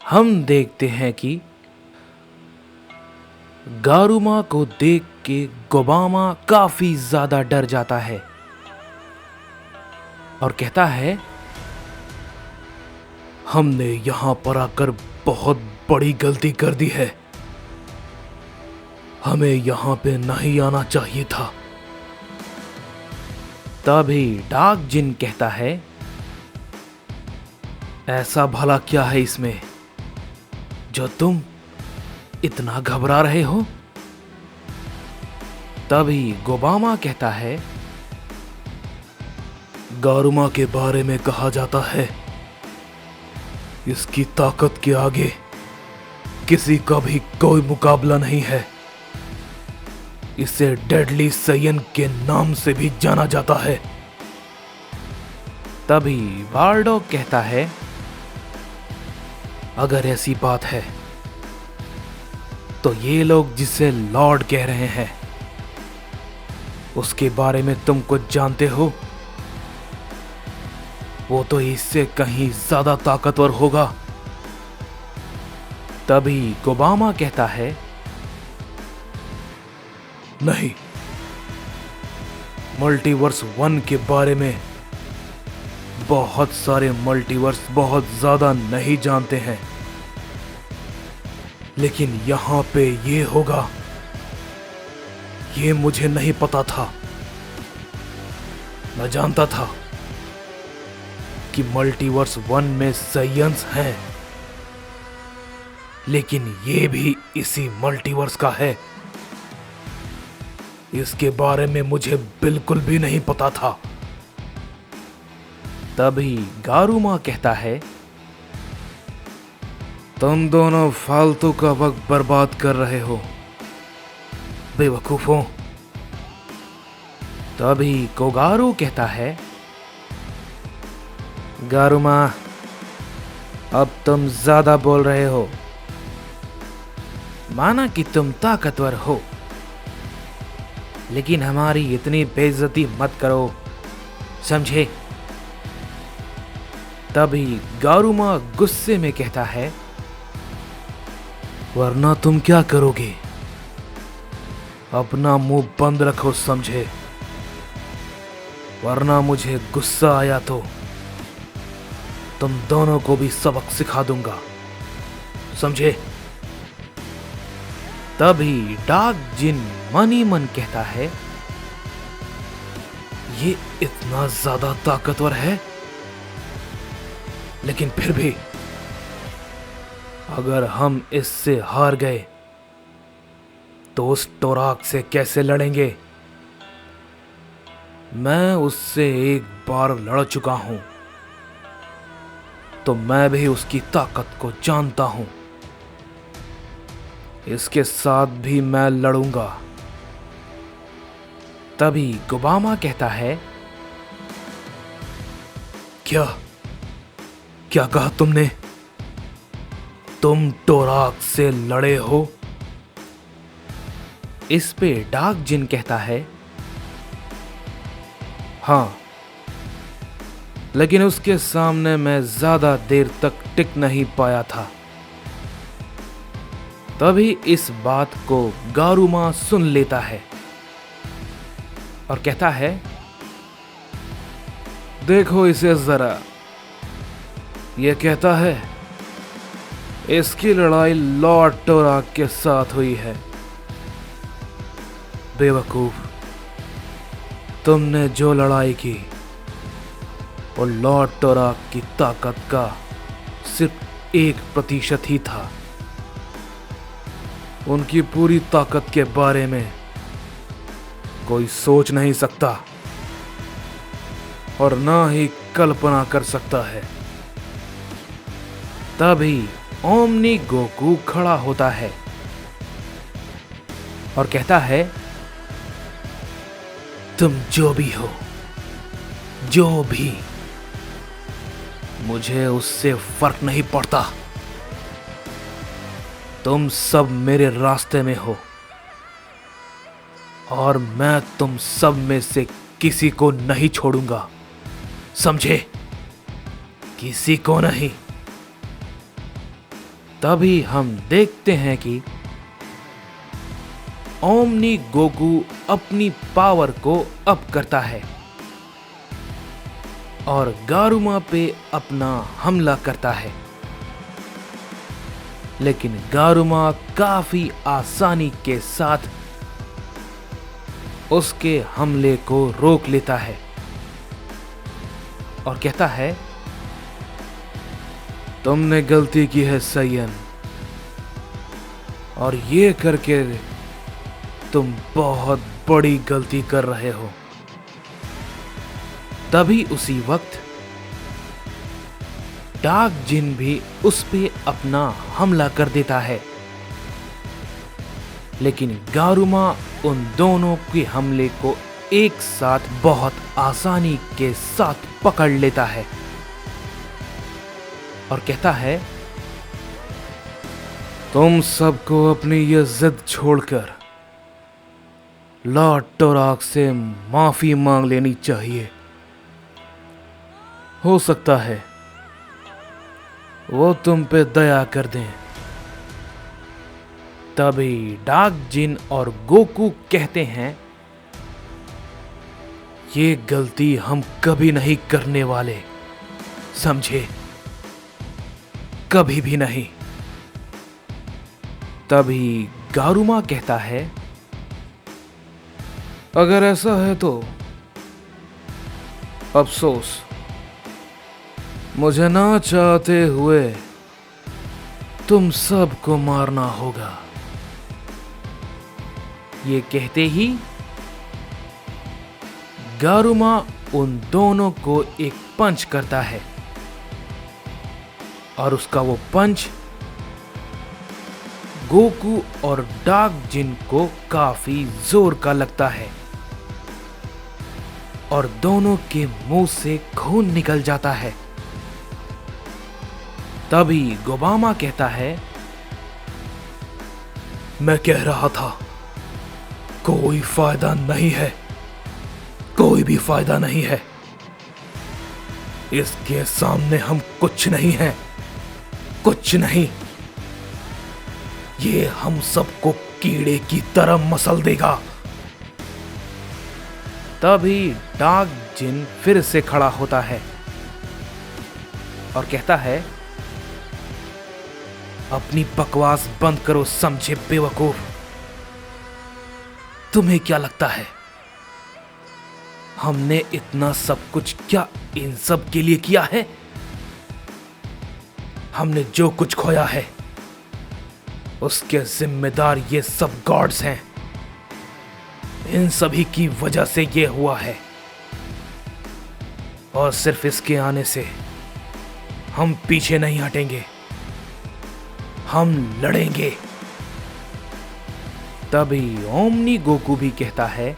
हम देखते हैं कि गारुमा को देख के गोबामा काफी ज्यादा डर जाता है और कहता है, हमने यहां पर आकर बहुत बड़ी गलती कर दी है। हमें यहां पे नहीं आना चाहिए था। तभी डार्क जिन कहता है, ऐसा भला क्या है इसमें जो तुम इतना घबरा रहे हो? तभी गोबामा कहता है, गारुमा के बारे में कहा जाता है इसकी ताकत के आगे किसी का भी कोई मुकाबला नहीं है। इसे डेडली सैयन के नाम से भी जाना जाता है। तभी बारडॉग कहता है, अगर ऐसी बात है तो ये लोग जिसे लॉर्ड कह रहे हैं उसके बारे में तुम कुछ जानते हो? वो तो इससे कहीं ज्यादा ताकतवर होगा। तभी गोबामा कहता है, नहीं, मल्टीवर्स 1 के बारे में बहुत सारे मल्टीवर्स बहुत ज्यादा नहीं जानते हैं, लेकिन यहां पे ये होगा ये मुझे नहीं पता था। मैं जानता था कि मल्टीवर्स 1 में साइयंस हैं, लेकिन ये भी इसी मल्टीवर्स का है, इसके बारे में मुझे बिल्कुल भी नहीं पता था। तभी गारुमा कहता है, तुम दोनों फालतू का वक्त बर्बाद कर रहे हो, बेवकूफों। तभी कोगारू कहता है, गारुमा, अब तुम ज्यादा बोल रहे हो। माना कि तुम ताकतवर हो, लेकिन हमारी इतनी बेइज्जती मत करो, समझे? तभी गारुमा गुस्से में कहता है, वरना तुम क्या करोगे? अपना मुंह बंद रखो, समझे? वरना मुझे गुस्सा आया तो तुम दोनों को भी सबक सिखा दूंगा, समझे? तभी डार्क जिन मन ही मन कहता है, ये इतना ज्यादा ताकतवर है, लेकिन फिर भी अगर हम इससे हार गए तो उस टोराक से कैसे लड़ेंगे? मैं उससे एक बार लड़ चुका हूं, तो मैं भी उसकी ताकत को जानता हूं। इसके साथ भी मैं लड़ूंगा। तभी गोबामा कहता है, क्या क्या कहा तुमने? तुम टोराक से लड़े हो? इस पे डार्क जिन कहता है, हां, लेकिन उसके सामने मैं ज्यादा देर तक टिक नहीं पाया था। तभी इस बात को गारुमा सुन लेता है और कहता है, देखो इसे जरा, यह कहता है इसकी लड़ाई लॉर्ड टोराक के साथ हुई है। बेवकूफ, तुमने जो लड़ाई की वो लॉर्ड टोराक की ताकत का सिर्फ 1% ही था। उनकी पूरी ताकत के बारे में कोई सोच नहीं सकता और ना ही कल्पना कर सकता है। तभी ओमनी गोकू खड़ा होता है और कहता है, तुम जो भी हो, जो भी, मुझे उससे फर्क नहीं पड़ता। तुम सब मेरे रास्ते में हो और मैं तुम सब में से किसी को नहीं छोड़ूंगा, समझे? किसी को नहीं। तभी हम देखते हैं कि ओमनी गोकू अपनी पावर को अप करता है और गारुमा पे अपना हमला करता है, लेकिन गारुमा काफी आसानी के साथ उसके हमले को रोक लेता है और कहता है, तुमने गलती की है सैयन, और ये करके तुम बहुत बड़ी गलती कर रहे हो। तभी उसी वक्त डार्क जिन भी उस पे अपना हमला कर देता है, लेकिन गारुमा उन दोनों के हमले को एक साथ बहुत आसानी के साथ पकड़ लेता है और कहता है, तुम सबको अपनी ये जिद छोड़कर लॉर्ड टोराक से माफी मांग लेनी चाहिए। हो सकता है वो तुम पे दया कर दें। तभी डार्क जिन और गोकू कहते हैं, ये गलती हम कभी नहीं करने वाले, समझे? कभी भी नहीं। तभी गारुमा कहता है, अगर ऐसा है तो अफसोस, मुझे ना चाहते हुए तुम सबको मारना होगा। ये कहते ही गारुमा उन दोनों को एक पंच करता है और उसका वो पंच गोकू और डार्क जिन को काफी जोर का लगता है और दोनों के मुंह से खून निकल जाता है। तभी गोबामा कहता है, मैं कह रहा था कोई फायदा नहीं है, कोई भी फायदा नहीं है। इसके सामने हम कुछ नहीं हैं, कुछ नहीं। ये हम सबको कीड़े की तरह मसल देगा। तभी डार्क जिन फिर से खड़ा होता है और कहता है, अपनी बकवास बंद करो समझे बेवकूफ। तुम्हें क्या लगता है हमने इतना सब कुछ क्या इन सब के लिए किया है? हमने जो कुछ खोया है उसके जिम्मेदार ये सब गॉड्स हैं। इन सभी की वजह से ये हुआ है और सिर्फ इसके आने से हम पीछे नहीं हटेंगे, हम लड़ेंगे। तभी ओमनी गोकू भी कहता है,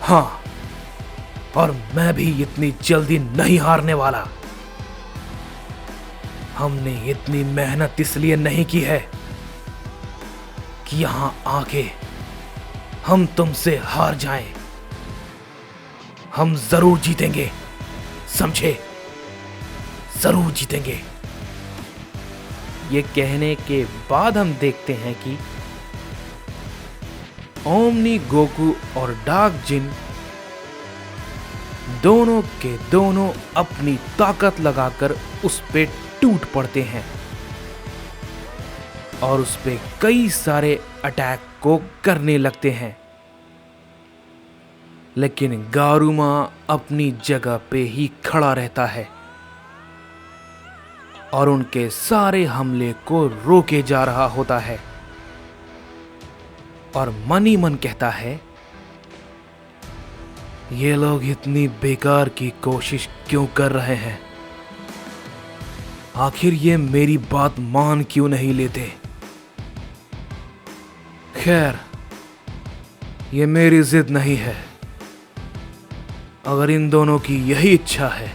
हां, और मैं भी इतनी जल्दी नहीं हारने वाला। हमने इतनी मेहनत इसलिए नहीं की है कि यहां आके हम तुमसे हार जाएं। हम जरूर जीतेंगे, समझे? जरूर जीतेंगे। ये कहने के बाद हम देखते हैं कि ओमनी गोकू और डार्क जिन दोनों के दोनों अपनी ताकत लगाकर उस पे टूट पड़ते हैं और उस पे कई सारे अटैक को करने लगते हैं, लेकिन गारुमा अपनी जगह पे ही खड़ा रहता है और उनके सारे हमले को रोके जा रहा होता है और मन ही मन कहता है, ये लोग इतनी बेकार की कोशिश क्यों कर रहे हैं? आखिर ये मेरी बात मान क्यों नहीं लेते? खैर, ये मेरी जिद नहीं है। अगर इन दोनों की यही इच्छा है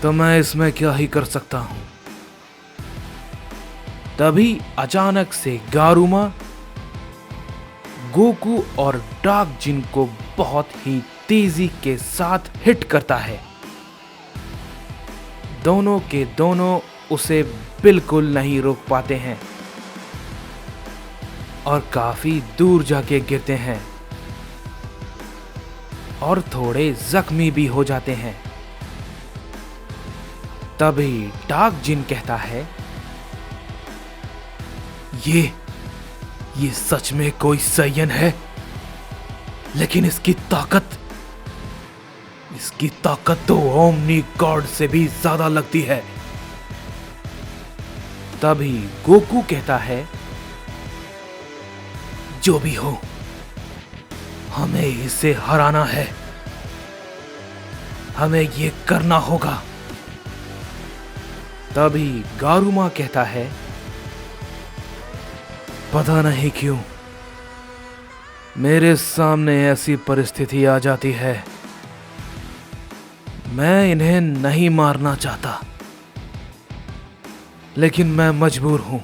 तो मैं इसमें क्या ही कर सकता हूं। तभी अचानक से गारुमा गोकू और डार्क जिन को बहुत ही तेजी के साथ हिट करता है। दोनों के दोनों उसे बिल्कुल नहीं रोक पाते हैं और काफी दूर जाके गिरते हैं और थोड़े जख्मी भी हो जाते हैं। तभी डार्क जिन कहता है, ये सच में कोई साइयन है, लेकिन इसकी ताकत तो ओमनी गॉड से भी ज्यादा लगती है। तभी गोकू कहता है, जो भी हो, हमें इसे हराना है, हमें ये करना होगा। तभी गारुमा कहता है, पता नहीं क्यों मेरे सामने ऐसी परिस्थिति आ जाती है, मैं इन्हें नहीं मारना चाहता, लेकिन मैं मजबूर हूं।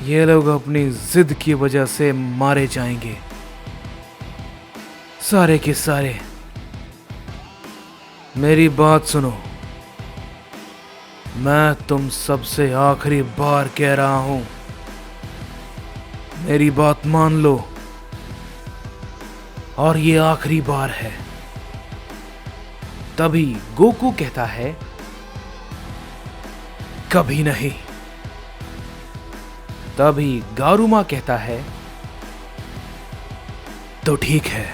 ये लोग अपनी जिद की वजह से मारे जाएंगे, सारे के सारे। मेरी बात सुनो, मैं तुम सबसे आखिरी बार कह रहा हूं, मेरी बात मान लो, और ये आखिरी बार है। तभी गोकू कहता है, कभी नहीं। तभी गारुमा कहता है, तो ठीक है,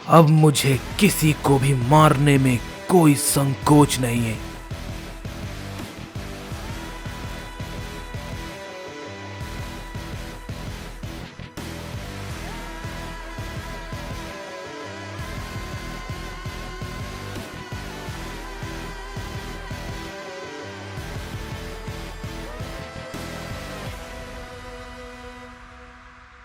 अब मुझे किसी को भी मारने में कोई संकोच नहीं है।